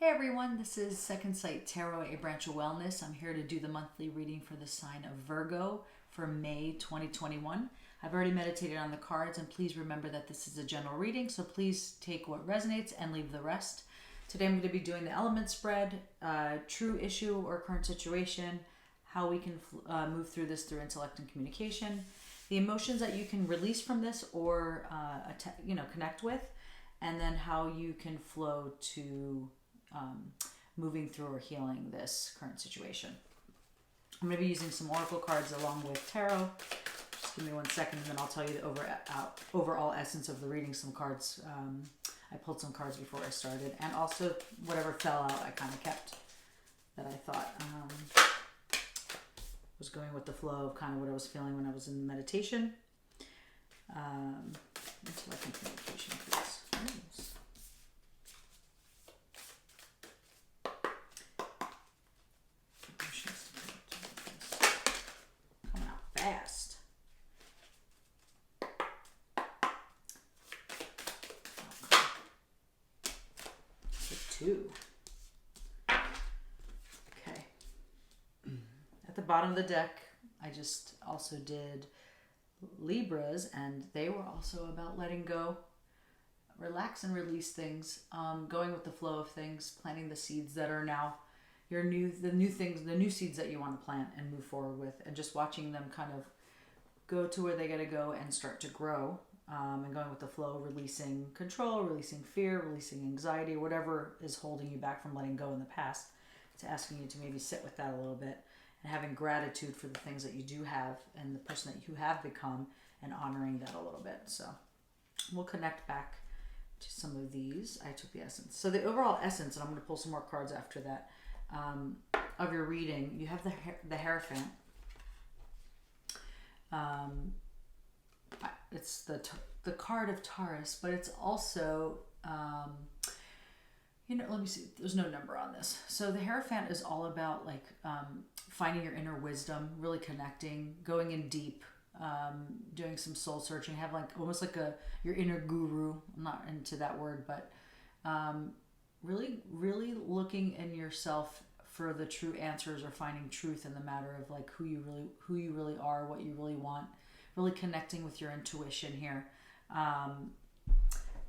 Hey everyone, this is Second Sight Tarot, a branch of wellness. I'm here to do the monthly reading for the sign of Virgo for May 2021. I've already meditated on the cards, and please remember that this is a general reading, so please take what resonates and leave the rest. Today I'm going to be doing the element spread, true issue or current situation, how we can move through this through intellect and communication, the emotions that you can release from this or connect with, and then how you can flow to moving through or healing this current situation. I'm going to be using some oracle cards along with tarot. Just give me 1 second and then I'll tell you the overall essence of the reading. Some cards, I pulled some cards before I started, and also whatever fell out I kind of kept that I thought was going with the flow of kind of what I was feeling when I was in meditation. Intellect and communication, please. Fast. Two. Okay. At the bottom of the deck, I just also did Libras, and they were also about letting go, relax and release things, going with the flow of things, planting the seeds that are now the new seeds that you want to plant and move forward with, and just watching them kind of go to where they got to go and start to grow, and going with the flow, releasing control, releasing fear, releasing anxiety, whatever is holding you back from letting go in the past. It's asking you to maybe sit with that a little bit and having gratitude for the things that you do have and the person that you have become, and honoring that a little bit. So we'll connect back to some of these. I took the essence. So the overall essence, and I'm going to pull some more cards after that, of your reading, you have the Hierophant. It's the card of Taurus, but it's also let me see. There's no number on this. So the Hierophant is all about like finding your inner wisdom, really connecting, going in deep, doing some soul searching. Have like almost like your inner guru. I'm not into that word, but really looking in yourself for the true answers, or finding truth in the matter of like who you really are, what you really want, really connecting with your intuition here,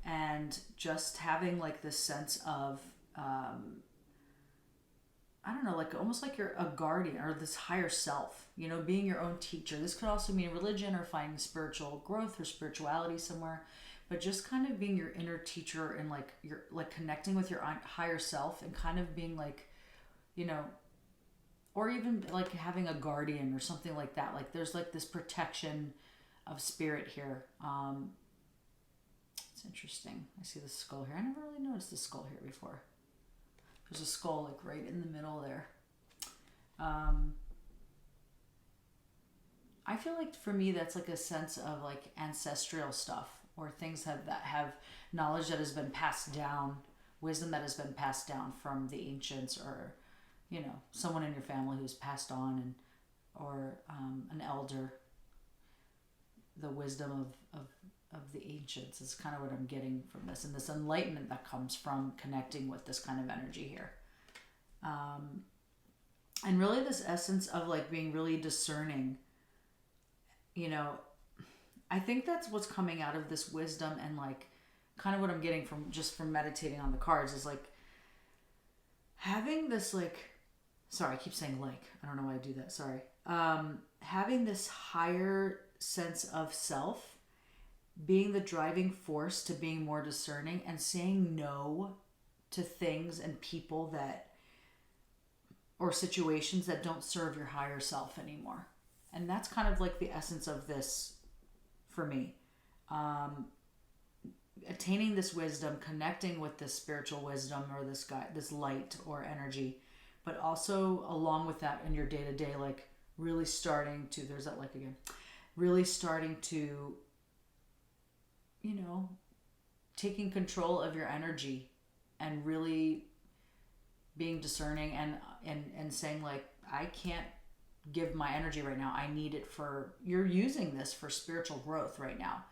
and just having like this sense of I don't know, like almost like you're a guardian or this higher self, being your own teacher. This could also mean religion or finding spiritual growth or spirituality somewhere, but just kind of being your inner teacher and like you're like connecting with your higher self and kind of being like, or even like having a guardian or something like that. Like there's like this protection of spirit here. It's interesting. I see the skull here. I never really noticed the skull here before. There's a skull like right in the middle there. I feel like for me that's like a sense of like ancestral stuff, or things that have knowledge that has been passed down, wisdom that has been passed down from the ancients, or someone in your family who's passed on, or an elder. The wisdom of the ancients is kind of what I'm getting from this, and this enlightenment that comes from connecting with this kind of energy here. And really this essence of like being really discerning. I think that's what's coming out of this wisdom, and like kind of what I'm getting from meditating on the cards is like having this like, sorry, I keep saying like, I don't know why I do that, sorry. Having this higher sense of self, being the driving force to being more discerning, and saying no to things and people or situations that don't serve your higher self anymore. And that's kind of like the essence of this for me. Attaining this wisdom, connecting with this spiritual wisdom, or this light or energy, but also along with that in your day-to-day, like really starting to, there's that like again, really starting to, taking control of your energy and really being discerning and saying like, I can't give my energy right now. I need it you're using this for spiritual growth right now,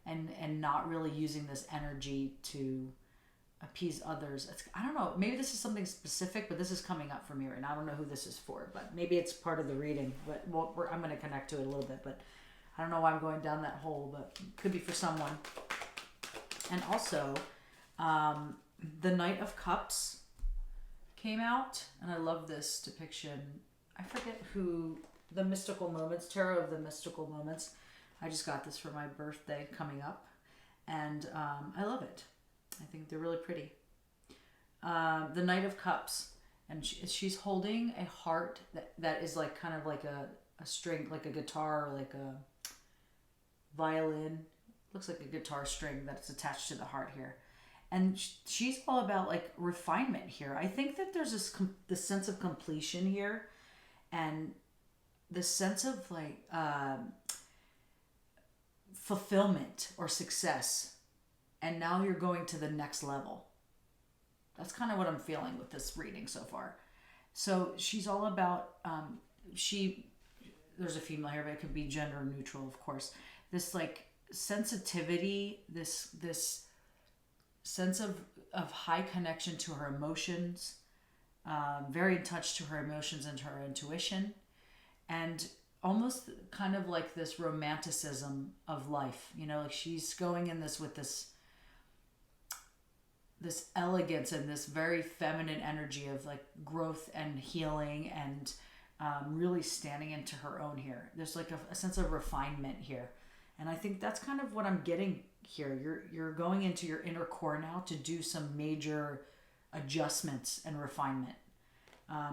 and not really using this energy to appease others. I don't know. Maybe this is something specific, but this is coming up for me right now. I don't know who this is for, but maybe it's part of the reading. But I'm going to connect to it a little bit. But I don't know why I'm going down that hole, but it could be for someone. And also, the Knight of Cups came out, and I love this depiction. I forget who, the Mystical Moments, Tarot of the Mystical Moments. I just got this for my birthday coming up, and I love it. I think they're really pretty. The Knight of Cups, and she's holding a heart that is like kind of like a string, like a guitar, or like a violin. Looks like a guitar string that's attached to the heart here. And she's all about like refinement here. I think that there's this sense of completion here, and this sense of like fulfillment or success. And now you're going to the next level. That's kind of what I'm feeling with this reading so far. So she's all about, there's a female here, but it could be gender neutral, of course. This like sensitivity, this sense of high connection to her emotions, very in touch to her emotions and to her intuition, and almost kind of like this romanticism of life. You know, like she's going in this with this elegance and this very feminine energy of like growth and healing, and really standing into her own here. There's like a sense of refinement here. And I think that's kind of what I'm getting here. You're going into your inner core now to do some major adjustments and refinement.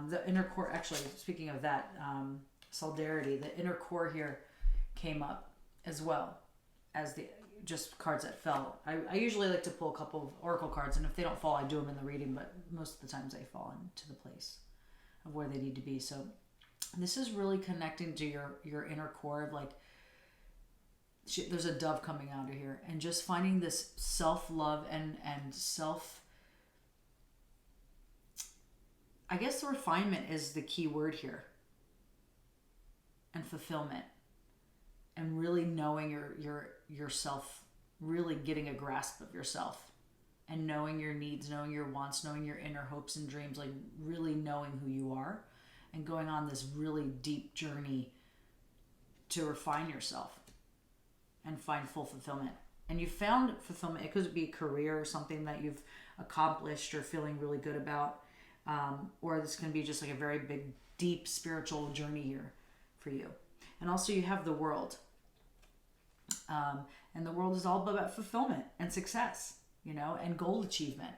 The inner core, actually, speaking of that, solidarity, the inner core here came up as well as the just cards that fell. I usually like to pull a couple of oracle cards, and if they don't fall, I do them in the reading, but most of the times they fall into the place of where they need to be. So this is really connecting to your inner core of like, there's a dove coming out of here, and just finding this self-love and self, I guess the refinement is the key word here, and fulfillment, and really knowing yourself, really getting a grasp of yourself, and knowing your needs, knowing your wants, knowing your inner hopes and dreams, like really knowing who you are, and going on this really deep journey to refine yourself and find full fulfillment. And you found fulfillment. It could be a career or something that you've accomplished or feeling really good about, or this can be just like a very big, deep spiritual journey here for you. And also you have the World. And the World is all about fulfillment and success, you know, and goal achievement,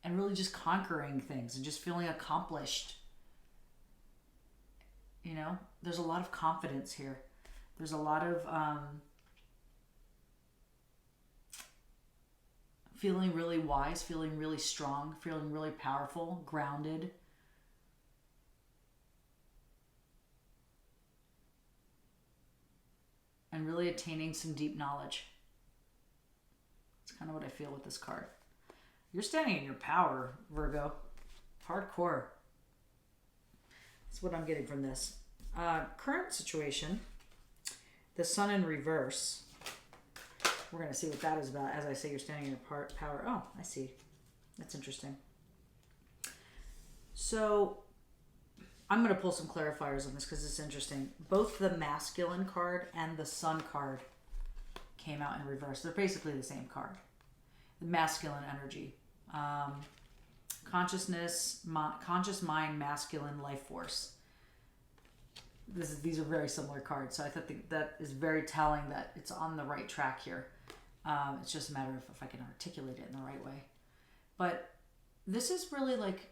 and really just conquering things and just feeling accomplished. You know, there's a lot of confidence here. There's a lot of feeling really wise, feeling really strong, feeling really powerful, grounded. And really attaining some deep knowledge. That's kind of what I feel with this card. You're standing in your power, Virgo. Hardcore. That's what I'm getting from this. Current situation, the Sun in reverse. We're going to see what that is about. As I say, you're standing in your power. Oh, I see. That's interesting. So I'm going to pull some clarifiers on this because it's interesting. Both the masculine card and the Sun card came out in reverse. They're basically the same card. The masculine energy. Consciousness, conscious mind, masculine life force. These are very similar cards. So I think that is very telling that it's on the right track here. It's just a matter of if I can articulate it in the right way. But this is really like,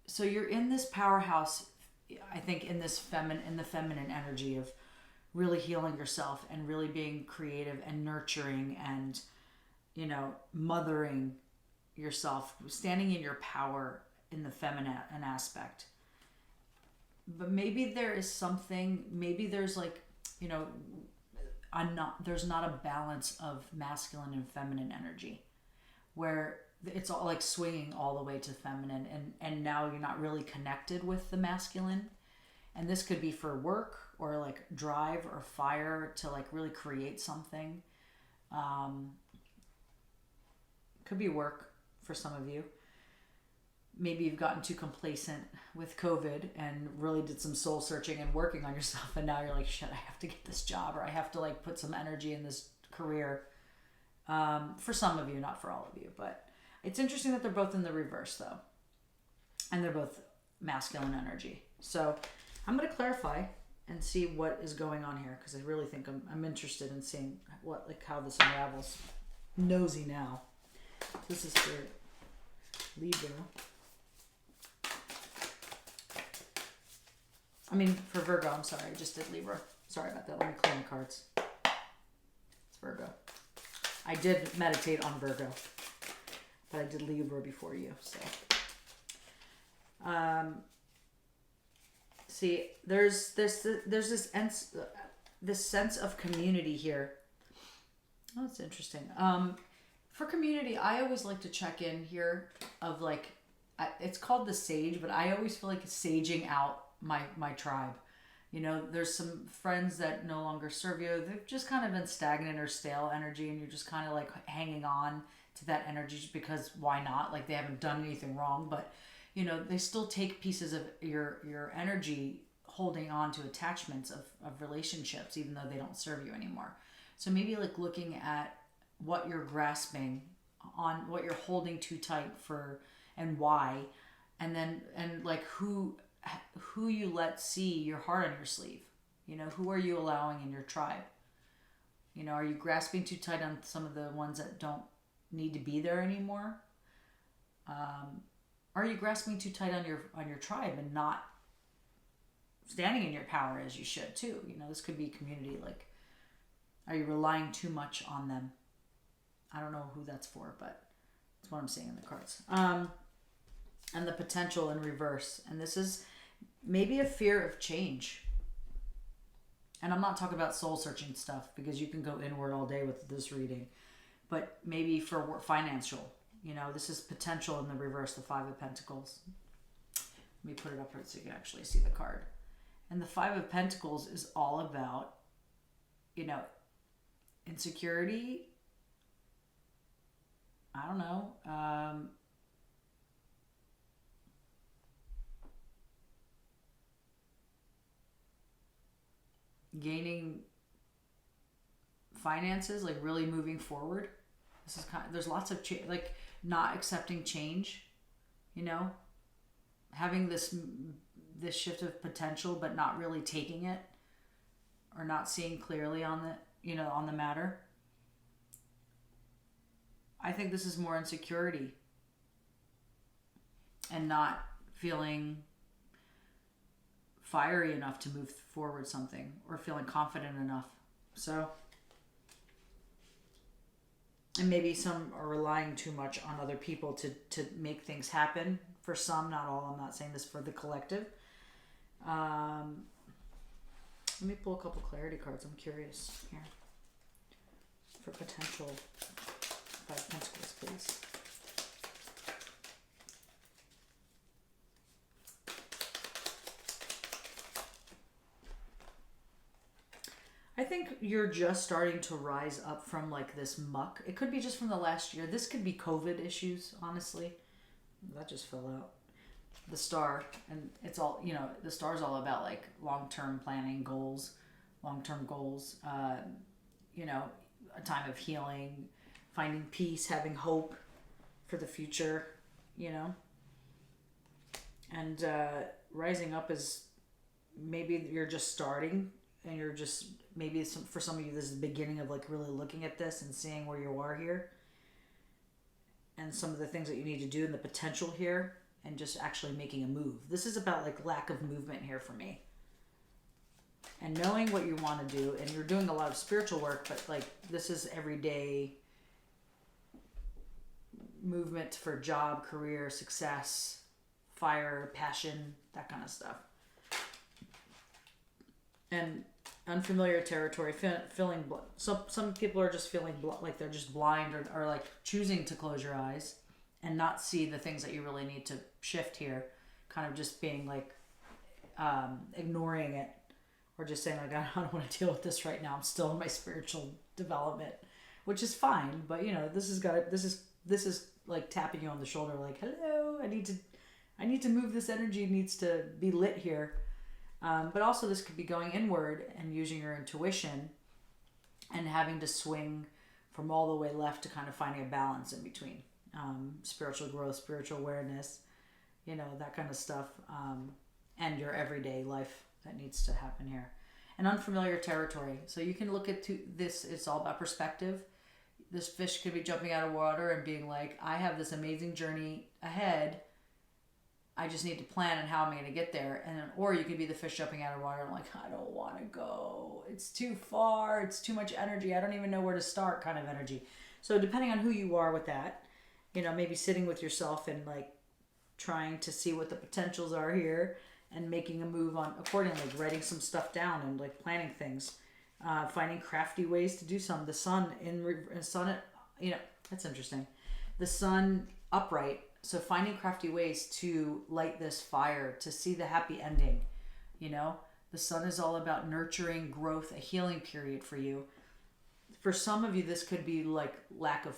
so you're in this powerhouse, I think, in the feminine energy of really healing yourself and really being creative and nurturing and, you know, mothering yourself, standing in your power in the feminine aspect. But maybe there is something, maybe there's like, you know, there's not a balance of masculine and feminine energy where it's all like swinging all the way to feminine, and now you're not really connected with the masculine. And this could be for work or like drive or fire to like really create something. Could be work. for some of you. Maybe you've gotten too complacent with COVID and really did some soul searching and working on yourself, and now you're like, shit, I have to get this job, or I have to like put some energy in this career. For some of you, not for all of you, but it's interesting that they're both in the reverse though, and they're both masculine energy. So I'm going to clarify and see what is going on here, because I really think I'm interested in seeing what, like, how this unravels. Nosy now. This is for Libra. I mean, for Virgo, I'm sorry. I just did Libra. Sorry about that. Let me clean the cards. It's Virgo. I did meditate on Virgo, but I did Libra before you, so. See, there's this sense of community here. Oh, that's interesting. For community, I always like to check in here of like, it's called the sage, but I always feel like saging out my tribe. You know, there's some friends that no longer serve you. They've just kind of been stagnant or stale energy, and you're just kind of like hanging on to that energy because why not? Like, they haven't done anything wrong, but you know, they still take pieces of your energy, holding on to attachments of relationships, even though they don't serve you anymore. So maybe like looking at what you're grasping on, what you're holding too tight for, and why, and like who you let see your heart on your sleeve. You know, who are you allowing in your tribe? You know, are you grasping too tight on some of the ones that don't need to be there anymore? Are you grasping too tight on your tribe and not standing in your power as you should too? You know, this could be community. Like, are you relying too much on them? I don't know who that's for, but that's what I'm seeing in the cards. And the potential in reverse. And this is maybe a fear of change. And I'm not talking about soul searching stuff, because you can go inward all day with this reading. But maybe for financial. You know, this is potential in the reverse, the Five of Pentacles. Let me put it up here so you can actually see the card. And the Five of Pentacles is all about, you know, insecurity. I don't know. Gaining finances, like really moving forward. This is kind of, there's lots of like not accepting change, you know, having this shift of potential, but not really taking it, or not seeing clearly on the, you know, on the matter. I think this is more insecurity and not feeling fiery enough to move forward something, or feeling confident enough. So, and maybe some are relying too much on other people to make things happen. For some, not all. I'm not saying this for the collective. Let me pull a couple clarity cards. I'm curious here. For potential Five Pentacles, please. I think you're just starting to rise up from like this muck. It could be just from the last year. This could be COVID issues, honestly. That just fell out. The star, and it's all, you know, the star's all about like long-term planning, goals, long-term goals, you know, a time of healing, finding peace, having hope for the future, you know. And rising up is maybe you're just starting, and you're just, maybe for some of you, this is the beginning of like really looking at this and seeing where you are here, and some of the things that you need to do, and the potential here, and just actually making a move. This is about like lack of movement here for me, and knowing what you want to do. And you're doing a lot of spiritual work, but like this is everyday movement for job, career, success, fire, passion, that kind of stuff. And unfamiliar territory, feeling some people are just feeling like they're just blind, or like choosing to close your eyes and not see the things that you really need to shift here, kind of just being like ignoring it, or just saying like, I don't want to deal with this right now, I'm still in my spiritual development, which is fine. But you know, this is like tapping you on the shoulder, like, hello, I need to move this energy. It needs to be lit here. But also this could be going inward and using your intuition and having to swing from all the way left to kind of finding a balance in between. Spiritual growth, spiritual awareness, that kind of stuff. And your everyday life that needs to happen here. And unfamiliar territory. So you can look at this, it's all about perspective. This fish could be jumping out of water and being like, I have this amazing journey ahead. I just need to plan and how am I going to get there? Or you could be the fish jumping out of water and like, I don't want to go. It's too far. It's too much energy. I don't even know where to start kind of energy. So depending on who you are with that, maybe sitting with yourself and like trying to see what the potentials are here and making a move on accordingly, writing some stuff down and like planning things, finding crafty ways to do some. The sun that's interesting. The sun upright. So finding crafty ways to light this fire, to see the happy ending. The sun is all about nurturing, growth, a healing period for you. For some of you, this could be like lack of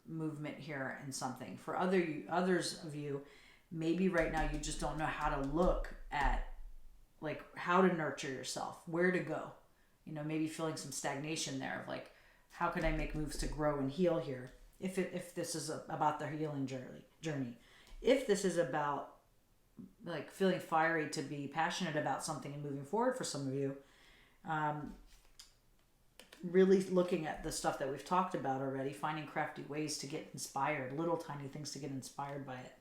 movement here and something. For others of you, maybe right now you just don't know how to look at like how to nurture yourself, where to go. Maybe feeling some stagnation there of like, how can I make moves to grow and heal here? If this is about the healing journey. If this is about like feeling fiery to be passionate about something and moving forward for some of you, really looking at the stuff that we've talked about already, finding crafty ways to get inspired, little tiny things to get inspired by it.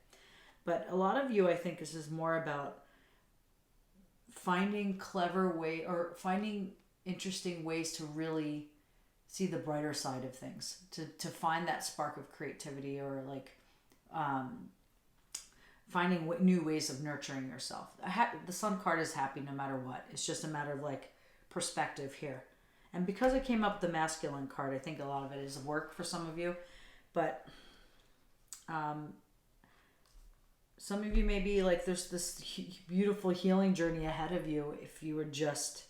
But a lot of you, I think this is more about finding finding interesting ways to really see the brighter side of things, to find that spark of creativity, or like finding new ways of nurturing yourself. The sun card is happy no matter what. It's just a matter of like perspective here. And because it came up the masculine card, I think a lot of it is work for some of you. But some of you may be like, there's this beautiful healing journey ahead of you if you would just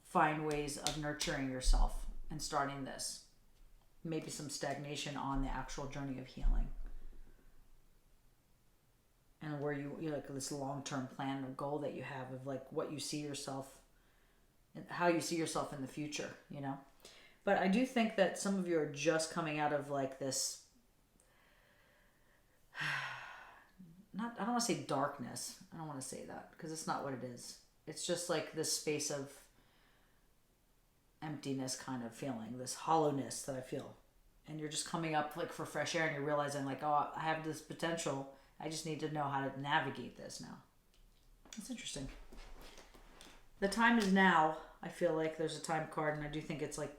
find ways of nurturing yourself and starting this. Maybe some stagnation on the actual journey of healing. And where you like this long-term plan or goal that you have of like what you see yourself, how you see yourself in the future, But I do think that some of you are just coming out of like this, I don't want to say darkness. I don't want to say that because it's not what it is. It's just like this space of emptiness kind of feeling, this hollowness that I feel. And you're just coming up like for fresh air and you're realizing like, oh, I have this potential. I just need to know how to navigate this now. That's interesting. The time is now. I feel like there's a time card, and I do think it's like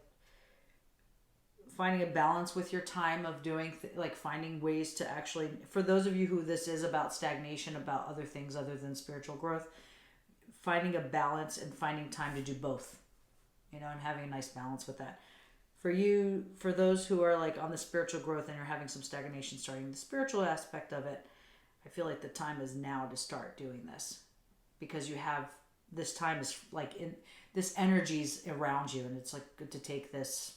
finding a balance with your time of doing, like finding ways to actually, for those of you who this is about stagnation, about other things other than spiritual growth, finding a balance and finding time to do both, and having a nice balance with that. For you, for those who are like on the spiritual growth and are having some stagnation starting the spiritual aspect of it, I feel like the time is now to start doing this, because you have this time is like in this energy's around you, and it's like good to take this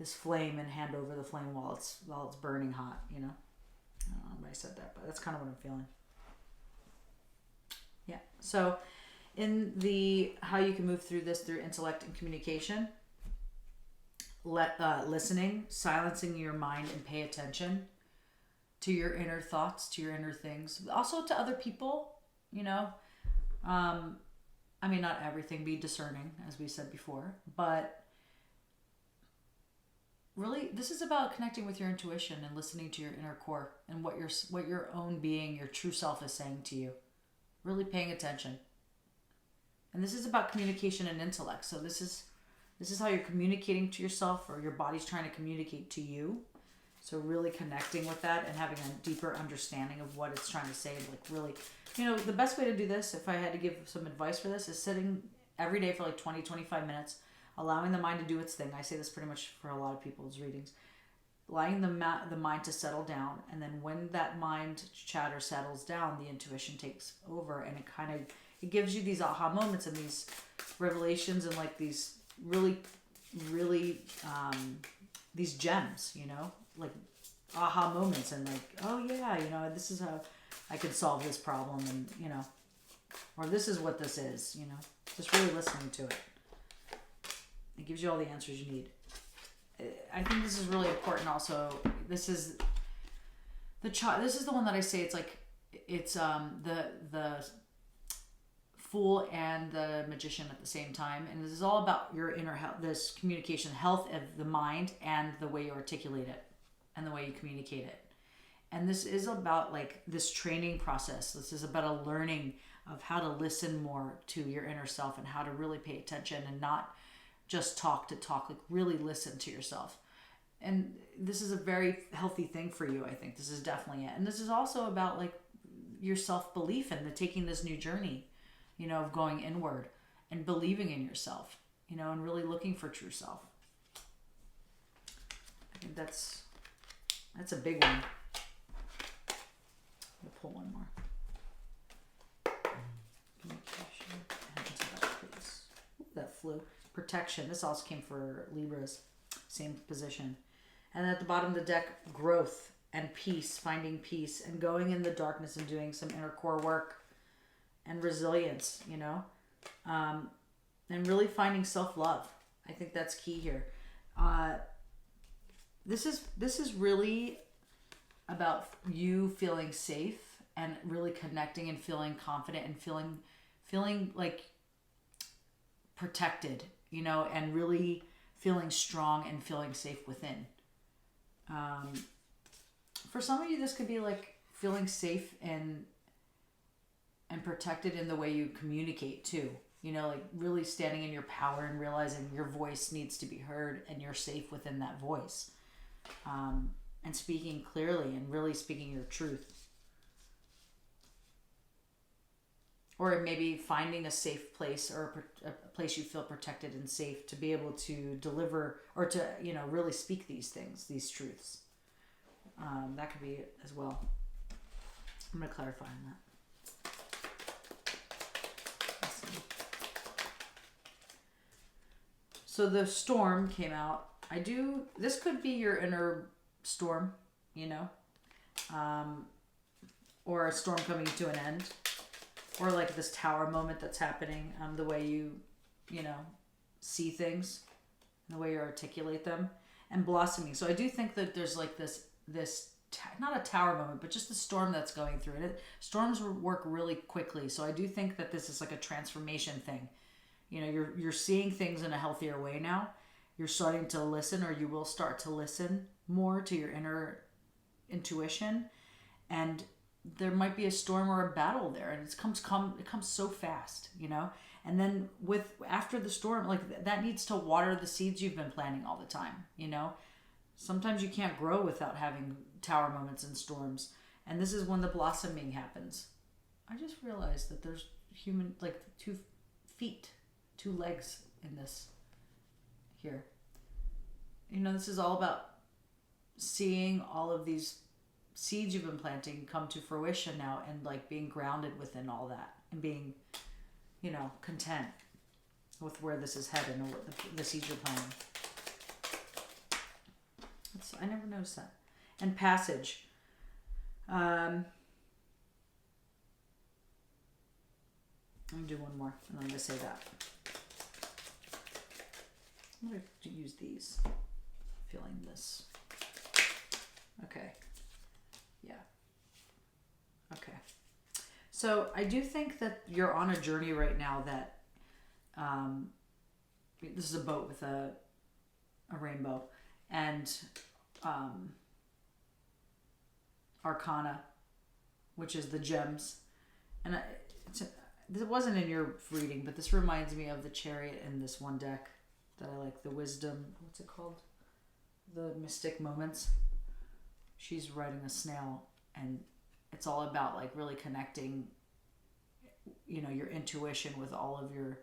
flame and hand over the flame while it's burning hot. I don't know why I said that, but that's kind of what I'm feeling. Yeah. So in the how you can move through this through intellect and communication, listening, silencing your mind and pay attention to your inner thoughts, to your inner things, also to other people, not everything, be discerning, as we said before, but really this is about connecting with your intuition and listening to your inner core and what your own being, your true self is saying to you, really paying attention. And this is about communication and intellect. So this is how you're communicating to yourself, or your body's trying to communicate to you. So really connecting with that and having a deeper understanding of what it's trying to say. Like really, the best way to do this, if I had to give some advice for this, is sitting every day for like 20, 25 minutes, allowing the mind to do its thing. I say this pretty much for a lot of people's readings. Allowing the mind to settle down. And then when that mind chatter settles down, the intuition takes over, and it gives you these aha moments and these revelations and like these really, really, these gems, like aha moments and like, oh yeah, you know, this is how I could solve this problem, and you know, or this is what this is, you know, just really listening to it. It gives you all the answers you need. I think this is really important. Also, this is the This is the one that I say it's like it's the Fool and the Magician at the same time, and this is all about your inner health, this communication, health of the mind, and the way you articulate it, and the way you communicate it. And this is about like this training process. This is about a learning of how to listen more to your inner self and how to really pay attention and not just talk to talk, like really listen to yourself. And this is a very healthy thing for you. I think this is definitely it. And this is also about like your self-belief and taking this new journey, you know, of going inward and believing in yourself, you know, and really looking for true self. I think that's a big one. We'll pull one more. Communication. Please. Ooh, that flew. Protection. This also came for Libras. Same position. And at the bottom of the deck, growth and peace, finding peace and going in the darkness and doing some inner core work and resilience, you know, and really finding self-love. I think that's key here. This is really about you feeling safe and really connecting and feeling confident and feeling like protected, you know, and really feeling strong and feeling safe within. For some of you, this could be like feeling safe and protected in the way you communicate too. You know, like really standing in your power and realizing your voice needs to be heard and you're safe within that voice. And speaking clearly and really speaking your truth. Or maybe finding a safe place or a place you feel protected and safe to be able to deliver or to, you know, really speak these things, these truths. That could be it as well. I'm going to clarify on that. So the storm came out. This could be your inner storm, you know, or a storm coming to an end. Or like this tower moment that's happening, the way you know, see things, the way you articulate them, and blossoming. So I do think that there's like this not a tower moment, but just the storm that's going through it. Storms work really quickly, so I do think that this is like a transformation thing. You know, you're seeing things in a healthier way now. You're starting to listen, or you will start to listen more to your inner intuition, and there might be a storm or a battle there, and it comes so fast, you know. And then after the storm, like that needs to water the seeds you've been planting all the time, you know. Sometimes you can't grow without having tower moments and storms, and this is when the blossoming happens. I just realized that there's like 2 feet, 2 legs in this here. You know, this is all about seeing all of these seeds you've been planting come to fruition now, and like being grounded within all that and being, you know, content with where this is headed and what the seeds you're planting. I never noticed that. And passage. I'm going to do one more and I'm going to say that. I'm going to use these. Feeling this. Okay. Yeah. Okay. So I do think that you're on a journey right now that this is a boat with a rainbow and Arcana, which is the gems. And this wasn't in your reading, but this reminds me of the Chariot in this one deck that I like, the Wisdom, what's it called? The Mystic Moments. She's riding a snail, and it's all about like really connecting, you know, your intuition with all of your,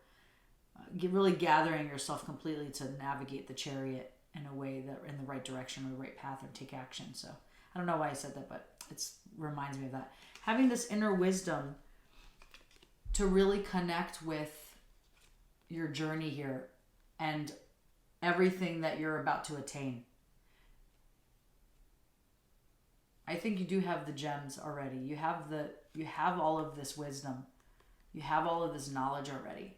really gathering yourself completely to navigate the chariot in a way that in the right direction or the right path or take action. So I don't know why I said that, but it reminds me of that. Having this inner wisdom to really connect with your journey here and everything that you're about to attain. I think you do have the gems already. You have all of this wisdom. You have all of this knowledge already,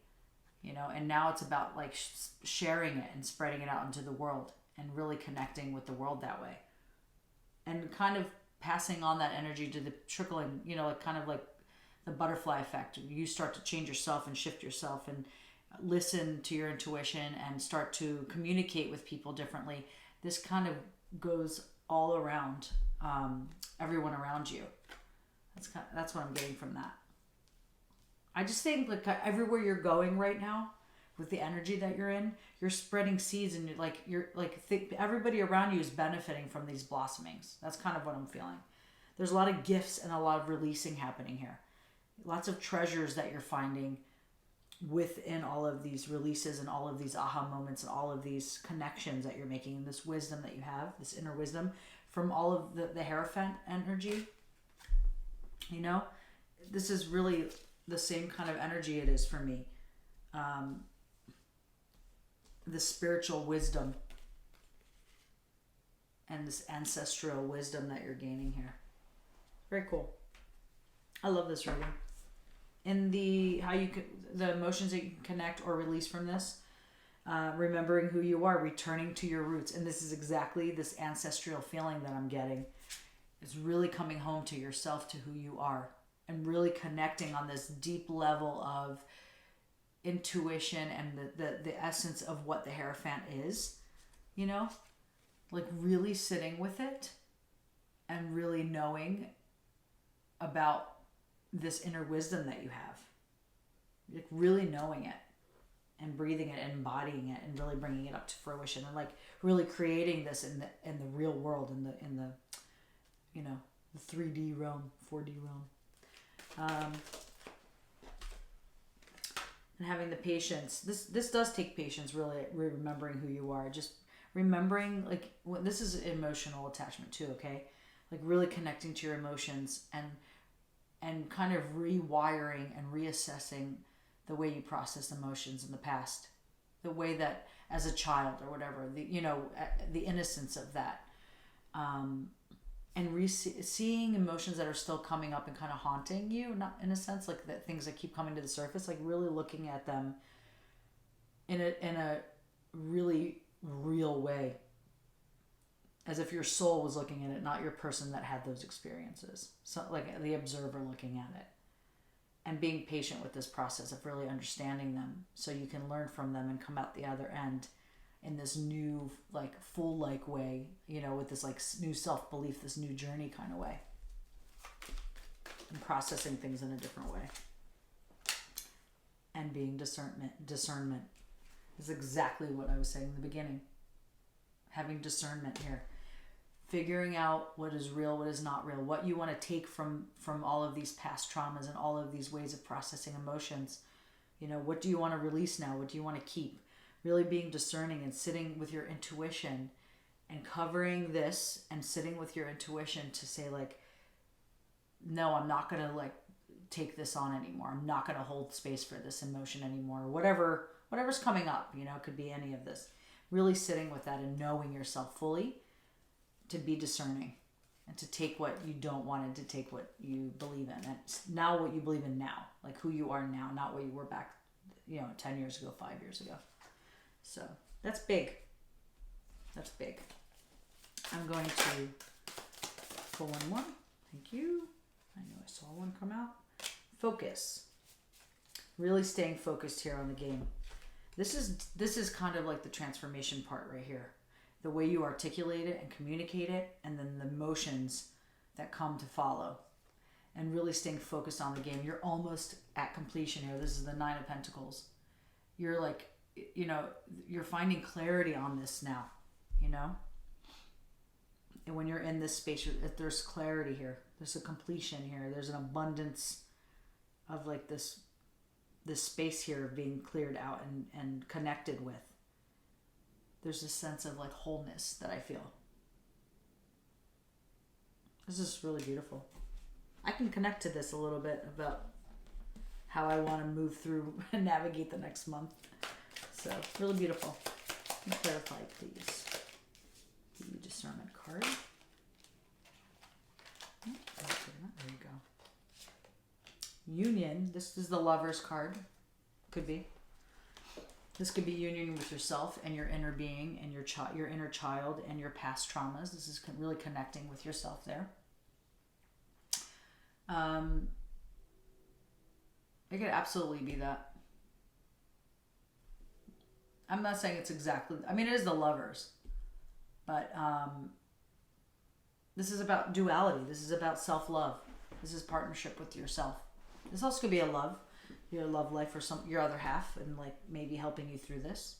you know, and now it's about like sharing it and spreading it out into the world and really connecting with the world that way. And kind of passing on that energy to the trickling, you know, like kind of like the butterfly effect. You start to change yourself and shift yourself and listen to your intuition and start to communicate with people differently. This kind of goes all around everyone around you. That's what I'm getting from that. I just think like everywhere you're going right now with the energy that you're in, you're spreading seeds and everybody around you is benefiting from these blossomings. That's kind of what I'm feeling. There's a lot of gifts and a lot of releasing happening here. Lots of treasures that you're finding within all of these releases and all of these aha moments and all of these connections that you're making, this wisdom that you have, this inner wisdom from all of the Hierophant energy. You know, this is really the same kind of energy it is for me. The spiritual wisdom and this ancestral wisdom that you're gaining here. Very cool. I love this reading. In the emotions that you can connect or release from this, remembering who you are, returning to your roots, and this is exactly this ancestral feeling that I'm getting. It's really coming home to yourself, to who you are, and really connecting on this deep level of intuition and the essence of what the Hierophant is, you know, like really sitting with it and really knowing about this inner wisdom that you have, like really knowing it and breathing it and embodying it and really bringing it up to fruition and like really creating this in the real world, in the you know, the 3D realm, 4D realm. And having the patience. This does take patience, really remembering who you are. Just remembering, like, this is emotional attachment too, okay? Like really connecting to your emotions and kind of rewiring and reassessing the way you process emotions in the past. The way that as a child or whatever, the innocence of that. And seeing emotions that are still coming up and kind of haunting you, not in a sense like that things that keep coming to the surface, like really looking at them in a really real way, as if your soul was looking at it, not your person that had those experiences. So like the observer looking at it, and being patient with this process of really understanding them, so you can learn from them and come out the other end in this new, like, full, like, way, you know, with this, like, new self-belief, this new journey kind of way. And processing things in a different way. And being discernment is exactly what I was saying in the beginning. Having discernment here. Figuring out what is real, what is not real. What you want to take from all of these past traumas and all of these ways of processing emotions. You know, what do you want to release now? What do you want to keep? Really being discerning and sitting with your intuition and covering this and sitting with your intuition to say, like, no, I'm not going to, like, take this on anymore. I'm not going to hold space for this emotion anymore. Whatever's coming up, you know, it could be any of this. Really sitting with that and knowing yourself fully to be discerning and to take what you don't want and to take what you believe in. And now what you believe in now, like who you are now, not what you were back, 10 years ago, 5 years ago. So that's big. That's big. I'm going to pull one more. Thank you. I know I saw one come out. Focus. Really staying focused here on the game. This is kind of like the transformation part right here. The way you articulate it and communicate it, and then the emotions that come to follow. And really staying focused on the game. You're almost at completion here. This is the 9 of Pentacles. You're like, you're finding clarity on this now, And when you're in this space, there's clarity here. There's a completion here. There's an abundance of like this space here being cleared out and connected with. There's this sense of like wholeness that I feel. This is really beautiful. I can connect to this a little bit about how I want to move through and navigate the next month. So, really beautiful. Can you clarify, please? The discernment card. Union. This is the Lover's card. Could be. This could be union with yourself and your inner being and your inner child and your past traumas. This is really connecting with yourself there. It could absolutely be that. I'm not saying it's exactly, I mean, it is the Lovers, but this is about duality. This is about self-love. This is partnership with yourself. This also could be a love, your love life for your other half, and like maybe helping you through this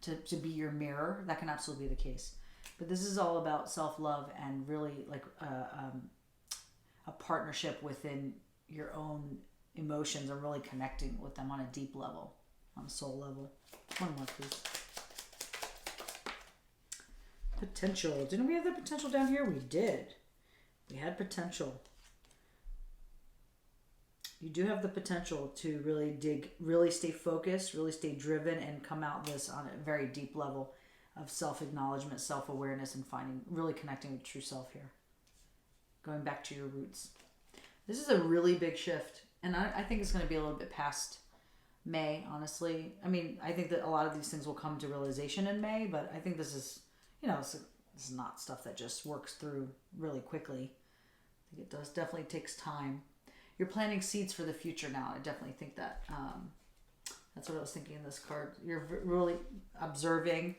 to be your mirror. That can absolutely be the case. But this is all about self-love and really like a partnership within your own emotions and really connecting with them on a deep level, on a soul level. One more, please. Potential. Didn't we have the potential down here? We did. We had potential. You do have the potential to really dig, really stay focused, really stay driven, and come out this on a very deep level of self-acknowledgement, self-awareness, and really connecting with true self here. Going back to your roots. This is a really big shift, and I think it's going to be a little bit past May, honestly. I mean, I think that a lot of these things will come to realization in May, but I think this is, this is not stuff that just works through really quickly. I think it definitely takes time. You're planting seeds for the future now. I definitely think that that's what I was thinking in this card. You're really observing.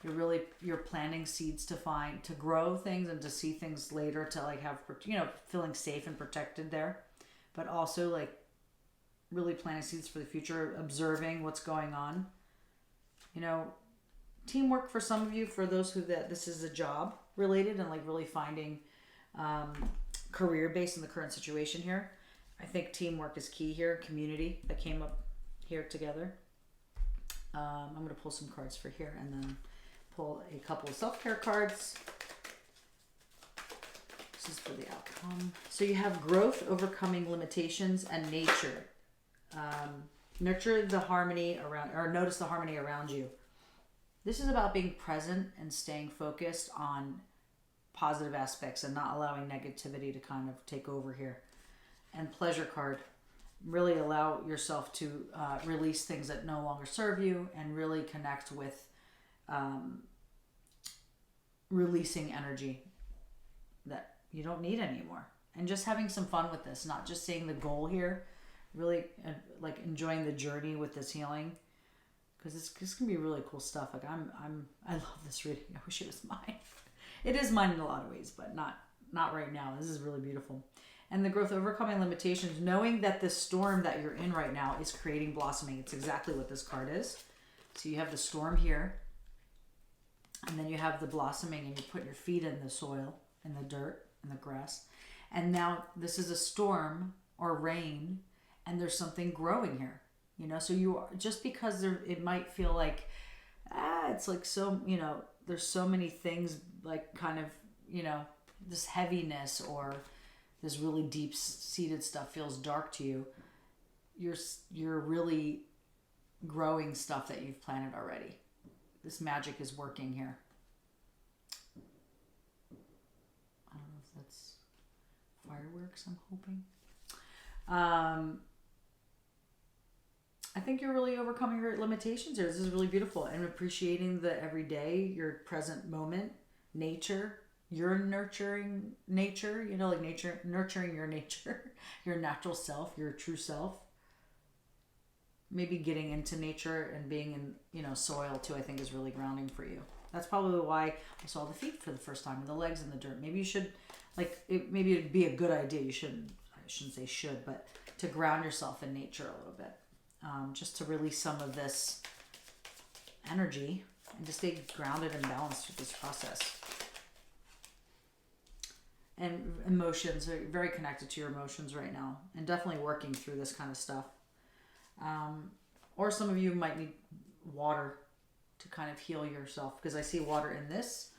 You're planting seeds to grow things and to see things later, to like have, feeling safe and protected there, but also like really planting seeds for the future, observing what's going on. Teamwork for some of you, for those that this is a job related and like really finding career based in the current situation here. I think teamwork is key here. Community that came up here together. I'm going to pull some cards for here and then pull a couple of self-care cards. This is for the outcome. So you have growth, overcoming limitations, and nature. Nurture the harmony around, or notice the harmony around you. This is about being present and staying focused on positive aspects and not allowing negativity to kind of take over here. And pleasure card. Really allow yourself to release things that no longer serve you and really connect with releasing energy that you don't need anymore. And just having some fun with this, not just seeing the goal here, really like enjoying the journey with this healing. Because this can be really cool stuff. Like I love this reading. I wish it was mine. It is mine in a lot of ways, but not right now. This is really beautiful. And the growth, overcoming limitations, knowing that this storm that you're in right now is creating blossoming. It's exactly what this card is. So you have the storm here, and then you have the blossoming, and you put your feet in the soil, in the dirt, in the grass. And now this is a storm or rain, and there's something growing here. So you are, just because it might feel like, it's like so, there's so many things like kind of, this heaviness or this really deep-seated stuff feels dark to you. You're really growing stuff that you've planted already. This magic is working here. I don't know if that's fireworks, I'm hoping. I think you're really overcoming your limitations here. This is really beautiful. And appreciating the everyday, your present moment, nature. You're nurturing nature, like nature, nurturing your nature, your natural self, your true self. Maybe getting into nature and being in, soil too, I think is really grounding for you. That's probably why I saw the feet for the first time and the legs in the dirt. Maybe you should, maybe it'd be a good idea. I shouldn't say should, but to ground yourself in nature a little bit. Just to release some of this energy and to stay grounded and balanced with this process. And emotions are very connected to your emotions right now, and definitely working through this kind of stuff. Or some of you might need water to kind of heal yourself, because I see water in this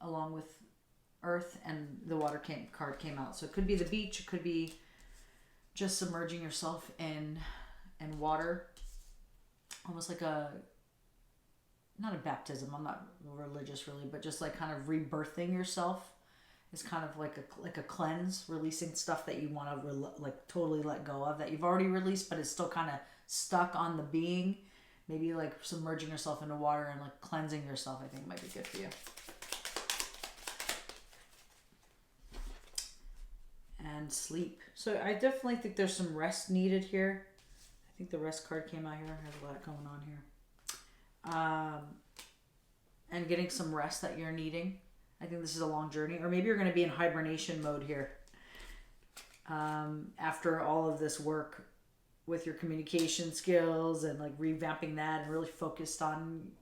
along with earth, and the water card came out. So it could be the beach, it could be just submerging yourself in water, almost like not a baptism. I'm not religious really, but just like kind of rebirthing yourself is kind of like a cleanse, releasing stuff that you want to like totally let go of that you've already released, but it's still kind of stuck on the being. Maybe like submerging yourself into water and like cleansing yourself, I think might be good for you. And sleep. So I definitely think there's some rest needed here. I think the rest card came out here. There's a lot going on here. And getting some rest that you're needing. I think this is a long journey. Or maybe you're going to be in hibernation mode here. After all of this work with your communication skills and like revamping that and really focused on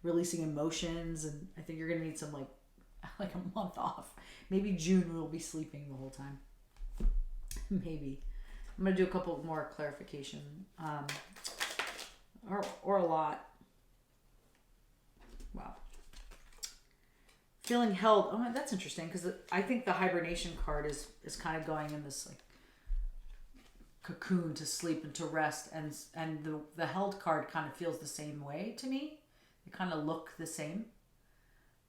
releasing emotions. And I think you're going to need some like a month off. Maybe June we'll be sleeping the whole time. Maybe. I'm going to do a couple more clarification. Or a lot. Wow. Feeling held. Oh, that's interesting because I think the hibernation card is kind of going in this like cocoon to sleep and to rest, and the held card kind of feels the same way to me. They kind of look the same.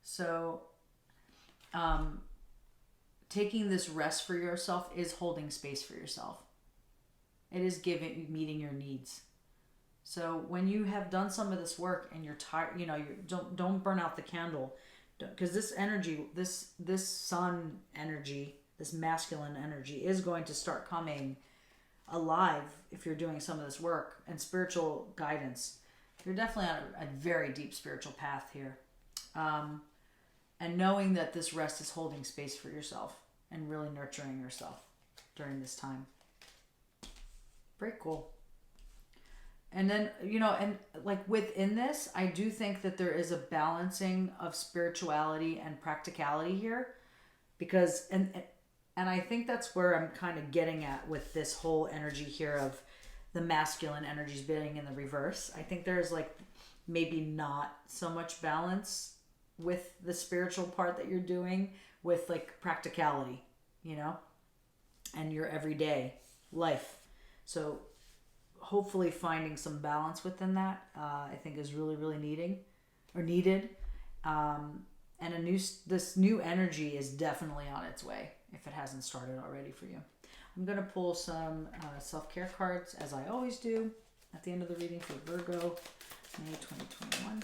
So taking this rest for yourself is holding space for yourself. It is meeting your needs. So when you have done some of this work and you're tired, you don't burn out the candle, because this energy, this sun energy, this masculine energy is going to start coming alive if you're doing some of this work and spiritual guidance. You're definitely on a very deep spiritual path here. And knowing that this rest is holding space for yourself and really nurturing yourself during this time. Very cool. And then, and like within this, I do think that there is a balancing of spirituality and practicality here, because, and I think that's where I'm kind of getting at with this whole energy here of the masculine energies being in the reverse. I think there's like maybe not so much balance with the spiritual part that you're doing with like practicality, and your everyday life. So hopefully finding some balance within that, I think is really, really needed. And this new energy is definitely on its way if it hasn't started already for you. I'm going to pull some self-care cards, as I always do, at the end of the reading for Virgo, May 2021.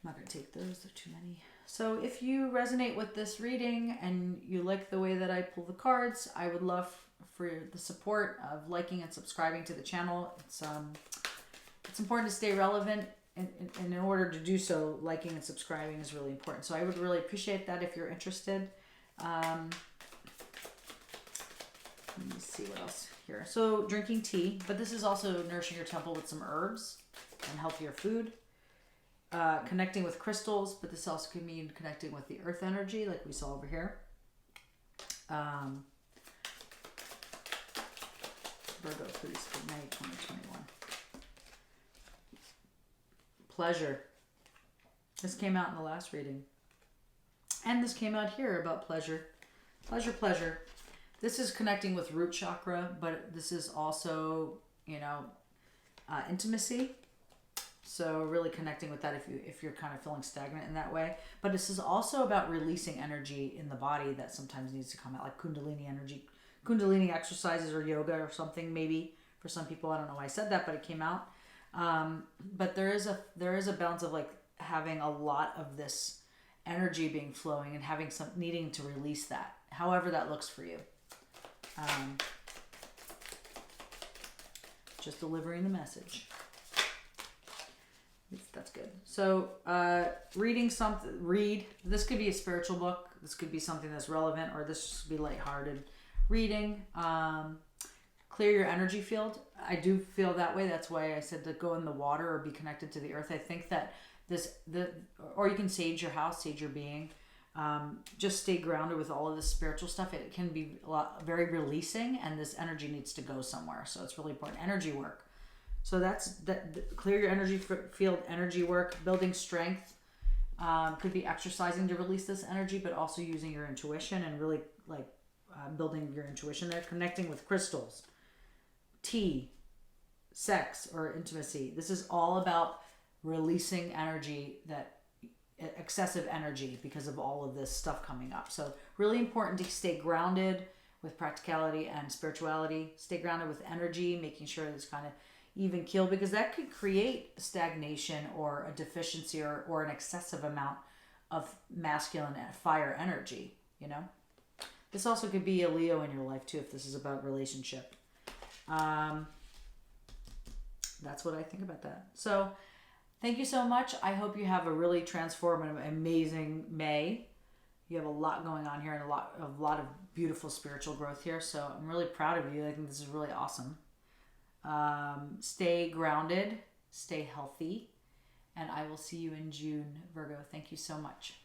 I'm not going to take those, they're too many. So if you resonate with this reading and you like the way that I pull the cards, I would love for the support of liking and subscribing to the channel. It's important to stay relevant, and in order to do so, liking and subscribing is really important. So I would really appreciate that if you're interested. Let me see what else here. So drinking tea, but this is also nourishing your temple with some herbs and healthier food. Connecting with crystals, but this also could mean connecting with the earth energy like we saw over here. Virgo, please, for May 2021. Pleasure. This came out in the last reading. And this came out here about pleasure. Pleasure. This is connecting with root chakra, but this is also, intimacy. So really connecting with that if you're kind of feeling stagnant in that way. But this is also about releasing energy in the body that sometimes needs to come out, like Kundalini energy. Kundalini exercises or yoga or something, maybe for some people. I don't know why I said that, but it came out. But there is a balance of like having a lot of this energy being flowing and having some needing to release that, however that looks for you. Just delivering the message. That's good. So read. This could be a spiritual book. This could be something that's relevant, or this could be lighthearted reading. Clear your energy field. I do feel that way. That's why I said to go in the water or be connected to the earth. I think that or you can sage your house, sage your being. Just stay grounded with all of this spiritual stuff. It can be very releasing, and this energy needs to go somewhere. So it's really important. Energy work. So clear your energy field, energy work, building strength. Could be exercising to release this energy, but also using your intuition and really building your intuition there, connecting with crystals, tea, sex, or intimacy. This is all about releasing energy that excessive energy because of all of this stuff coming up. So really important to stay grounded with practicality and spirituality. Stay grounded with energy, making sure it's kind of even keel, because that could create stagnation or a deficiency or an excessive amount of masculine fire energy, you know. This also could be a Leo in your life too, if this is about relationship. That's what I think about that. So thank you so much. I hope you have a really transformative, amazing May. You have a lot going on here and a lot of beautiful spiritual growth here. So I'm really proud of you. I think this is really awesome. Stay grounded, stay healthy, and I will see you in June, Virgo. Thank you so much.